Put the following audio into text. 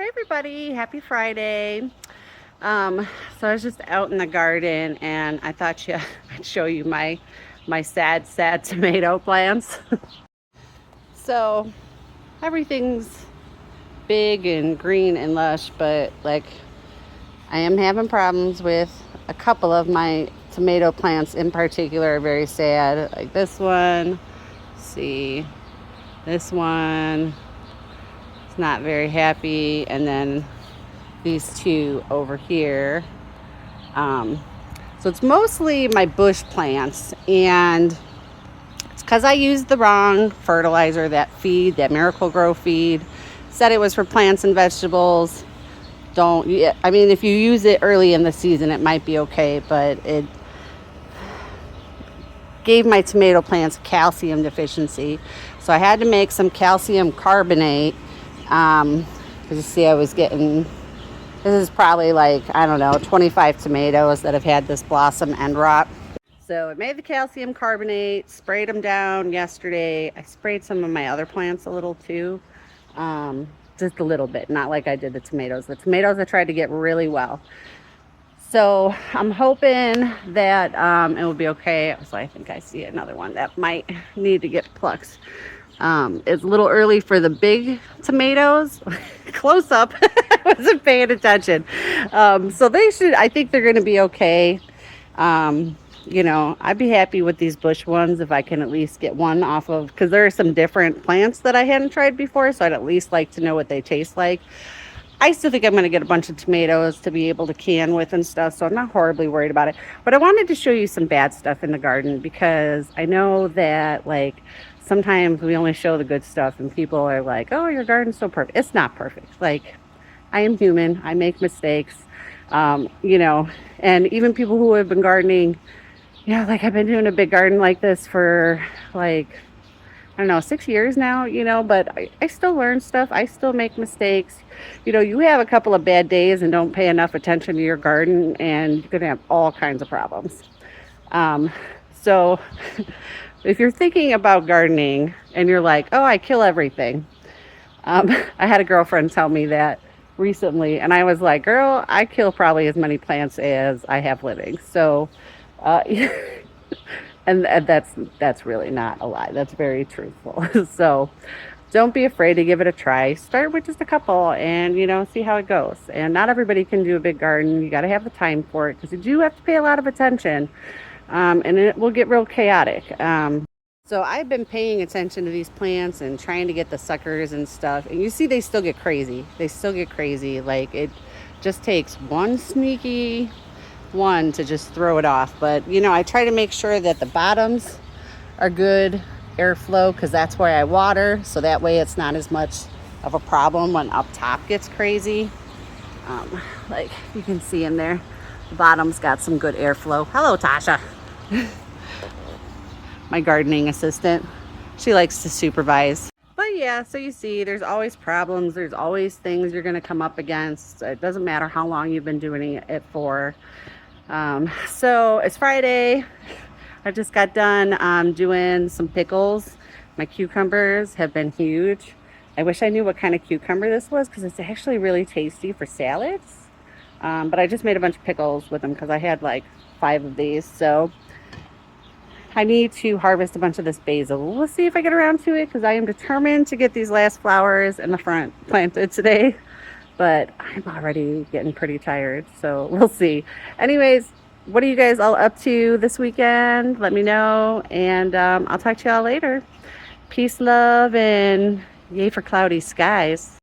Hey everybody, happy Friday. So I was just out in the garden and I thought I'd show you my sad tomato plants. So everything's big and green and lush, but like I am having problems with a couple of my tomato plants in particular are very sad. Like this one, see, this one is not very happy, and then these two over here. Um, so it's mostly my bush plants, and it's because I used the wrong fertilizer, that Miracle-Gro feed. Said it was for plants and vegetables. I mean, if you use it early in the season, it might be okay, but it gave my tomato plants calcium deficiency. So I had to make some calcium carbonate. Because you see, this is probably like, I don't know, 25 tomatoes that have had this blossom end rot. So I made the calcium carbonate, sprayed them down yesterday. I sprayed some of my other plants a little too. Just a little bit, not like I did the tomatoes. The tomatoes I tried to get really well. So I'm hoping that it will be okay. So I think I see another one that might need to get plucked. It's a little early for the big tomatoes. Close up. I wasn't paying attention. So I think they're going to be okay. I'd be happy with these bush ones if I can at least get one off of, because there are some different plants that I hadn't tried before. So I'd at least like to know what they taste like. I still think I'm going to get a bunch of tomatoes to be able to can with and stuff, so I'm not horribly worried about it. But I wanted to show you some bad stuff in the garden, because I know that, like, sometimes we only show the good stuff and people are like, oh, your garden's so perfect. It's not perfect. Like, I am human. I make mistakes, and even people who have been gardening, like I've been doing a big garden like this for like, I don't know, 6 years now, but I still learn stuff. I still make mistakes. You have a couple of bad days and don't pay enough attention to your garden, and you're going to have all kinds of problems. So if you're thinking about gardening and you're like, oh, I kill everything. I had a girlfriend tell me that recently, and I was like, girl, I kill probably as many plants as I have living. So, and that's really not a lie. That's very truthful. So don't be afraid to give it a try. Start with just a couple and, see how it goes. And not everybody can do a big garden. You got to have the time for it, because you do have to pay a lot of attention. And it will get real chaotic. So I've been paying attention to these plants and trying to get the suckers and stuff. And you see, they still get crazy. Like, it just takes one sneaky one to just throw it off. But, I try to make sure that the bottoms are good airflow, because that's where I water. So that way it's not as much of a problem when up top gets crazy. Like you can see in there, the bottom's got some good airflow. Hello, Tasha. My gardening assistant. She likes to supervise. But yeah, so you see, there's always problems. There's always things you're going to come up against. It doesn't matter how long you've been doing it for. So it's Friday. I just got done doing some pickles. My cucumbers have been huge. I wish I knew what kind of cucumber this was, because it's actually really tasty for salads. But I just made a bunch of pickles with them because I had like 5 of these. So I need to harvest a bunch of this basil. We'll see if I get around to it, because I am determined to get these last flowers in the front planted today. But I'm already getting pretty tired, so we'll see. Anyways, what are you guys all up to this weekend? Let me know, and I'll talk to y'all later. Peace, love, and yay for cloudy skies.